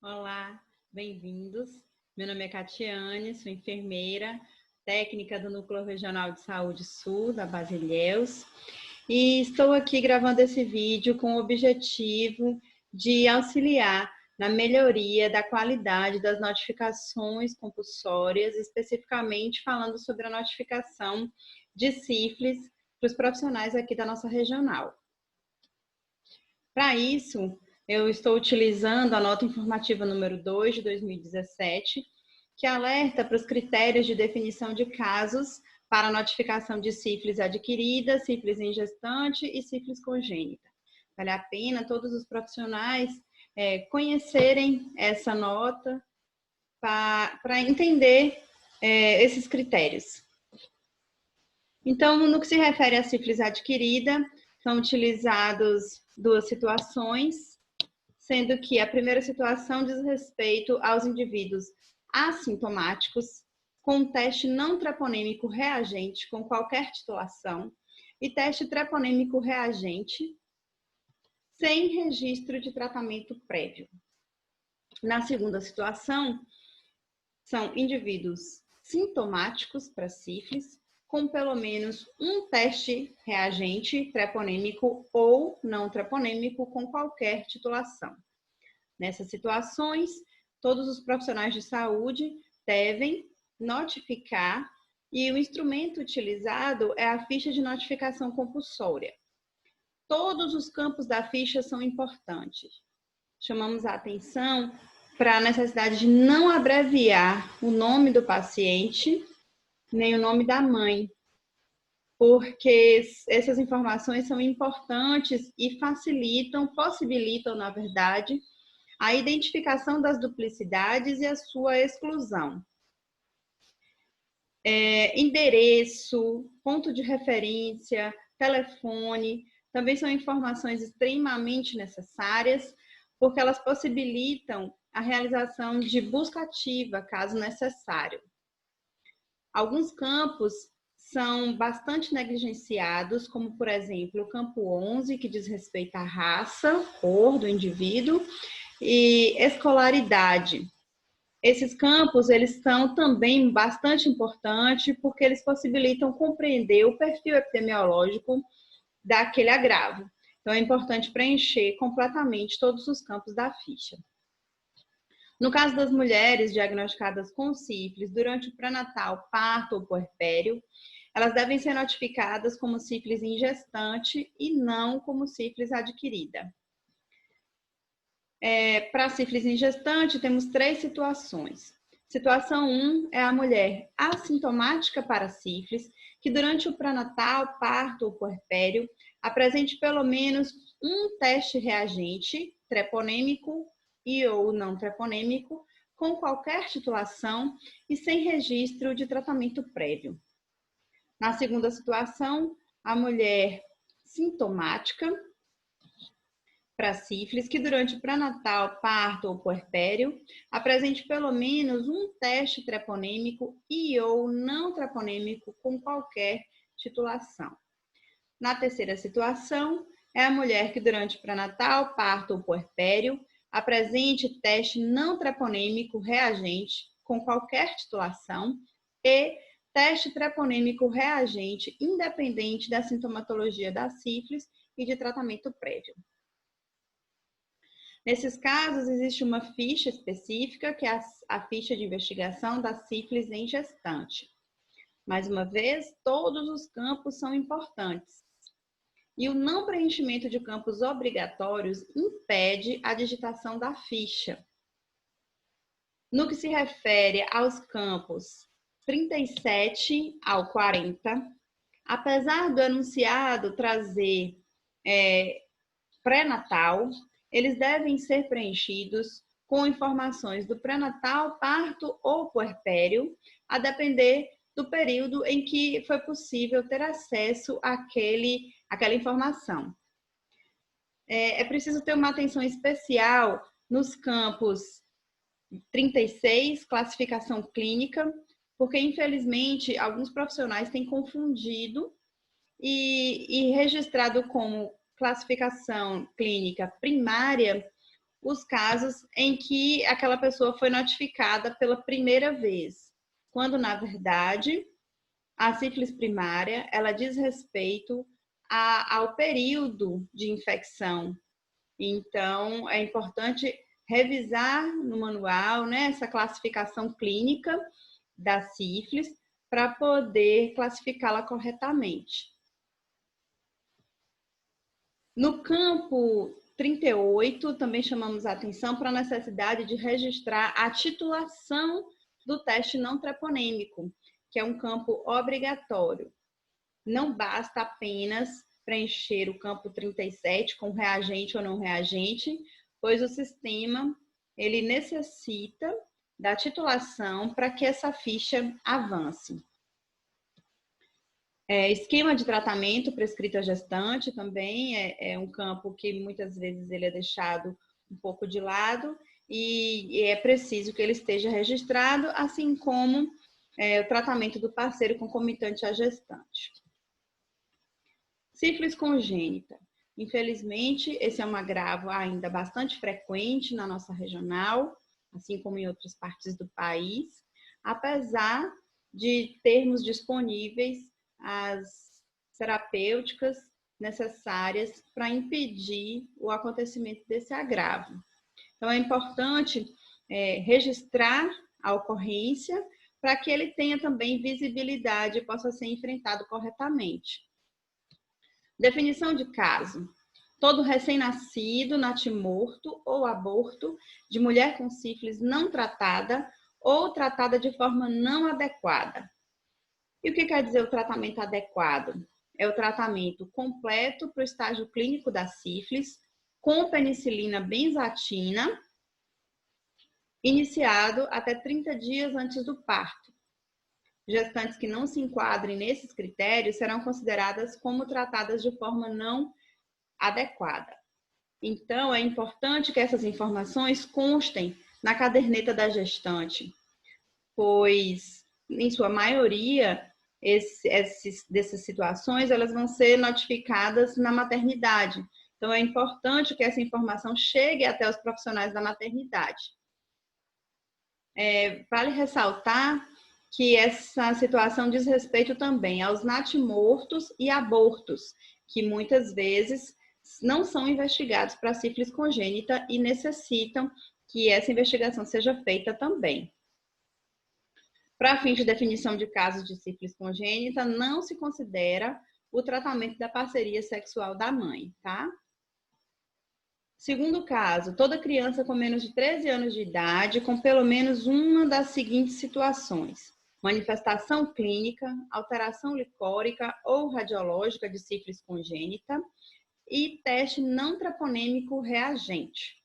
Olá, bem-vindos. Meu nome é Catiane, sou enfermeira, técnica do Núcleo Regional de Saúde Sul, da Base Ilhéus, e estou aqui gravando esse vídeo com o objetivo de auxiliar na melhoria da qualidade das notificações compulsórias, especificamente falando sobre a notificação de sífilis para os profissionais aqui da nossa regional. Para isso, eu estou utilizando a nota informativa número 2 de 2017, que alerta para os critérios de definição de casos para notificação de sífilis adquirida, sífilis em gestante e sífilis congênita. Vale a pena todos os profissionais conhecerem essa nota para entender esses critérios. Então, no que se refere à sífilis adquirida, são utilizados duas situações, sendo que a primeira situação diz respeito aos indivíduos assintomáticos, com teste não treponêmico reagente com qualquer titulação e teste treponêmico reagente sem registro de tratamento prévio. Na segunda situação, são indivíduos sintomáticos para sífilis, com pelo menos um teste reagente treponêmico ou não treponêmico com qualquer titulação. Nessas situações, todos os profissionais de saúde devem notificar e o instrumento utilizado é a ficha de notificação compulsória. Todos os campos da ficha são importantes. Chamamos a atenção para a necessidade de não abreviar o nome do paciente nem o nome da mãe, porque essas informações são importantes e possibilitam, na verdade, a identificação das duplicidades e a sua exclusão. Endereço, ponto de referência, telefone, também são informações extremamente necessárias, porque elas possibilitam a realização de busca ativa, caso necessário. Alguns campos são bastante negligenciados, como, por exemplo, o campo 11, que diz respeito à raça, cor do indivíduo, e escolaridade. Esses campos, eles são também bastante importantes, porque eles possibilitam compreender o perfil epidemiológico daquele agravo. Então, é importante preencher completamente todos os campos da ficha. No caso das mulheres diagnosticadas com sífilis durante o pré-natal, parto ou puerpério, elas devem ser notificadas como sífilis em gestante e não como sífilis adquirida. Para sífilis em gestante, temos 3 situações. Situação 1 é a mulher assintomática para sífilis, que durante o pré-natal, parto ou puerpério, apresente pelo menos um teste reagente treponêmico e ou não treponêmico, com qualquer titulação e sem registro de tratamento prévio. Na segunda situação, a mulher sintomática para sífilis, que durante o pré-natal, parto ou puerpério, apresente pelo menos um teste treponêmico e ou não treponêmico com qualquer titulação. Na terceira situação, é a mulher que durante o pré-natal, parto ou puerpério, apresente teste não treponêmico reagente com qualquer titulação e teste treponêmico reagente independente da sintomatologia da sífilis e de tratamento prévio. Nesses casos, existe uma ficha específica, que é a ficha de investigação da sífilis em gestante. Mais uma vez, todos os campos são importantes. E o não preenchimento de campos obrigatórios impede a digitação da ficha. No que se refere aos campos 37 ao 40, apesar do enunciado trazer pré-natal, eles devem ser preenchidos com informações do pré-natal, parto ou puerpério, a depender do período em que foi possível ter acesso àquela informação. É preciso ter uma atenção especial nos campos 36, classificação clínica, porque, infelizmente, alguns profissionais têm confundido e registrado como classificação clínica primária os casos em que aquela pessoa foi notificada pela primeira vez, quando, na verdade, a sífilis primária, ela diz respeito ao período de infecção. Então, é importante revisar no manual, né, essa classificação clínica da sífilis para poder classificá-la corretamente. No campo 38, também chamamos a atenção para a necessidade de registrar a titulação do teste não treponêmico, que é um campo obrigatório. Não basta apenas preencher o campo 37 com reagente ou não reagente, pois o sistema ele necessita da titulação para que essa ficha avance. Esquema de tratamento prescrito à gestante também é um campo que muitas vezes ele é deixado um pouco de lado e é preciso que ele esteja registrado, assim como o tratamento do parceiro concomitante à gestante. Sífilis congênita. Infelizmente, esse é um agravo ainda bastante frequente na nossa regional, assim como em outras partes do país, apesar de termos disponíveis as terapêuticas necessárias para impedir o acontecimento desse agravo. Então, é importante registrar a ocorrência para que ele tenha também visibilidade e possa ser enfrentado corretamente. Definição de caso. Todo recém-nascido, natimorto ou aborto de mulher com sífilis não tratada ou tratada de forma não adequada. E o que quer dizer o tratamento adequado? É o tratamento completo para o estágio clínico da sífilis, com penicilina benzatina, iniciado até 30 dias antes do parto. Gestantes que não se enquadrem nesses critérios serão consideradas como tratadas de forma não adequada. Então, é importante que essas informações constem na caderneta da gestante, pois, em sua maioria, dessas situações, elas vão ser notificadas na maternidade. Então, é importante que essa informação chegue até os profissionais da maternidade. Vale ressaltar que essa situação diz respeito também aos natimortos e abortos, que muitas vezes não são investigados para sífilis congênita e necessitam que essa investigação seja feita também. Para fins de definição de casos de sífilis congênita, não se considera o tratamento da parceria sexual da mãe, tá? Segundo caso, toda criança com menos de 13 anos de idade com pelo menos uma das seguintes situações: manifestação clínica, alteração licórica ou radiológica de sífilis congênita e teste não treponêmico reagente.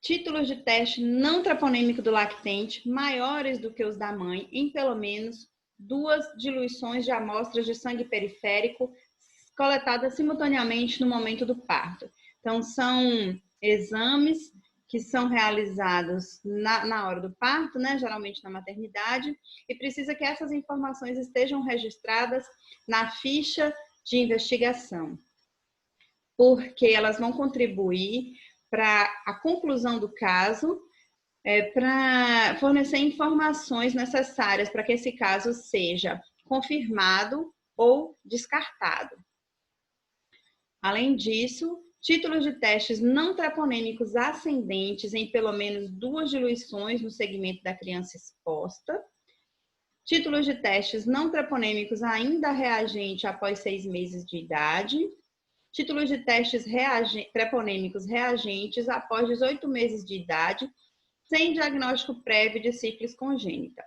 Títulos de teste não treponêmico do lactente maiores do que os da mãe em pelo menos 2 diluições de amostras de sangue periférico coletadas simultaneamente no momento do parto. Então, são exames que são realizados na hora do parto, né, geralmente na maternidade, e precisa que essas informações estejam registradas na ficha de investigação, porque elas vão contribuir para a conclusão do caso, para fornecer informações necessárias para que esse caso seja confirmado ou descartado. Além disso, títulos de testes não treponêmicos ascendentes em pelo menos 2 diluições no segmento da criança exposta, títulos de testes não treponêmicos ainda reagente após 6 meses de idade, títulos de testes treponêmicos reagentes após 18 meses de idade, sem diagnóstico prévio de sífilis congênita.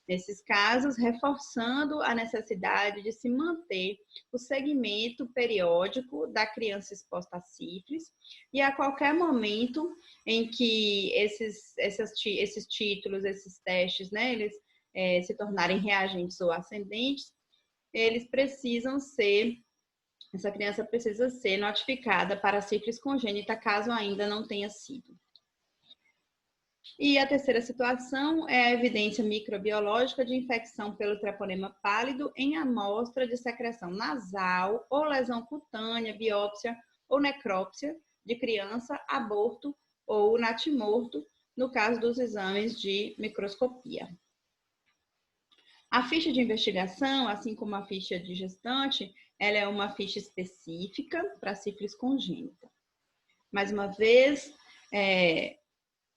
Nesses casos, reforçando a necessidade de se manter o segmento periódico da criança exposta a sífilis e a qualquer momento em que esses títulos, esses testes, né, eles se tornarem reagentes ou ascendentes, essa criança precisa ser notificada para a sífilis congênita, caso ainda não tenha sido. E a terceira situação é a evidência microbiológica de infecção pelo treponema pálido em amostra de secreção nasal ou lesão cutânea, biópsia ou necrópsia de criança, aborto ou natimorto, no caso dos exames de microscopia. A ficha de investigação, assim como a ficha de gestante, ela é uma ficha específica para sífilis congênita. Mais uma vez,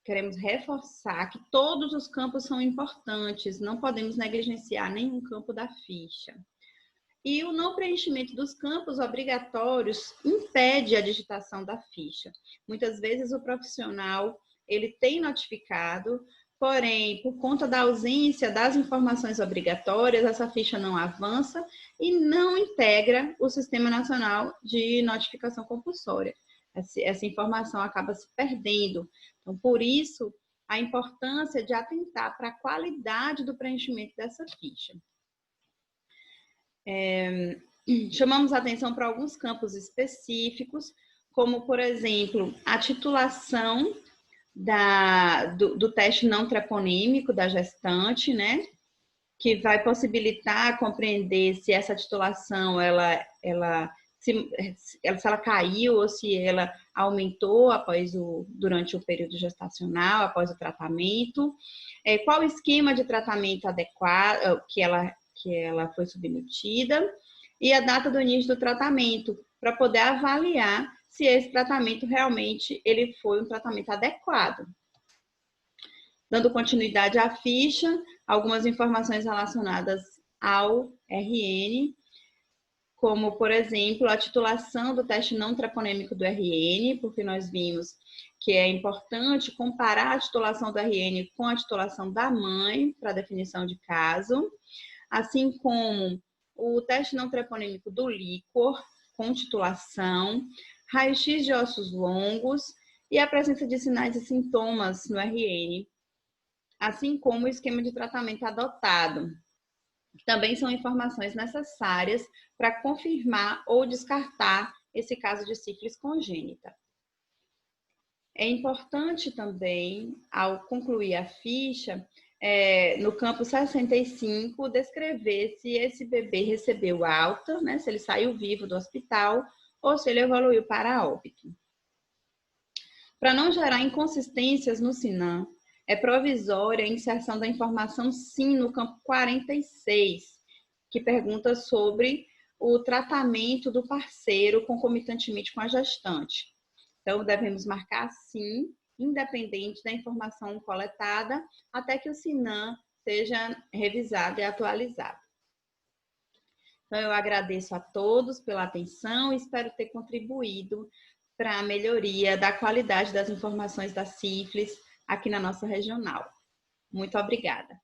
queremos reforçar que todos os campos são importantes, não podemos negligenciar nenhum campo da ficha. E o não preenchimento dos campos obrigatórios impede a digitação da ficha. Muitas vezes o profissional ele tem notificado, porém, por conta da ausência das informações obrigatórias, essa ficha não avança e não integra o Sistema Nacional de Notificação Compulsória. Essa informação acaba se perdendo. Então, por isso, a importância de atentar para a qualidade do preenchimento dessa ficha. Chamamos a atenção para alguns campos específicos, como, por exemplo, a titulação do teste não treponímico da gestante, né? Que vai possibilitar compreender se essa titulação se ela caiu ou se ela aumentou durante o período gestacional, após o tratamento, qual o esquema de tratamento adequado que ela foi submetida e a data do início do tratamento, para poder avaliar se esse tratamento realmente ele foi um tratamento adequado. Dando continuidade à ficha, algumas informações relacionadas ao RN, como, por exemplo, a titulação do teste não treponêmico do RN, porque nós vimos que é importante comparar a titulação do RN com a titulação da mãe para definição de caso, assim como o teste não treponêmico do líquor com titulação, raio-x de ossos longos e a presença de sinais e sintomas no RN, assim como o esquema de tratamento adotado. Também são informações necessárias para confirmar ou descartar esse caso de sífilis congênita. É importante também, ao concluir a ficha, no campo 65, descrever se esse bebê recebeu alta, né, se ele saiu vivo do hospital ou se ele evoluiu para óbito. Para não gerar inconsistências no SINAM, é provisória a inserção da informação SIM no campo 46, que pergunta sobre o tratamento do parceiro concomitantemente com a gestante. Então, devemos marcar SIM, independente da informação coletada, até que o SINAM seja revisado e atualizado. Então, eu agradeço a todos pela atenção e espero ter contribuído para a melhoria da qualidade das informações da sífilis aqui na nossa regional. Muito obrigada.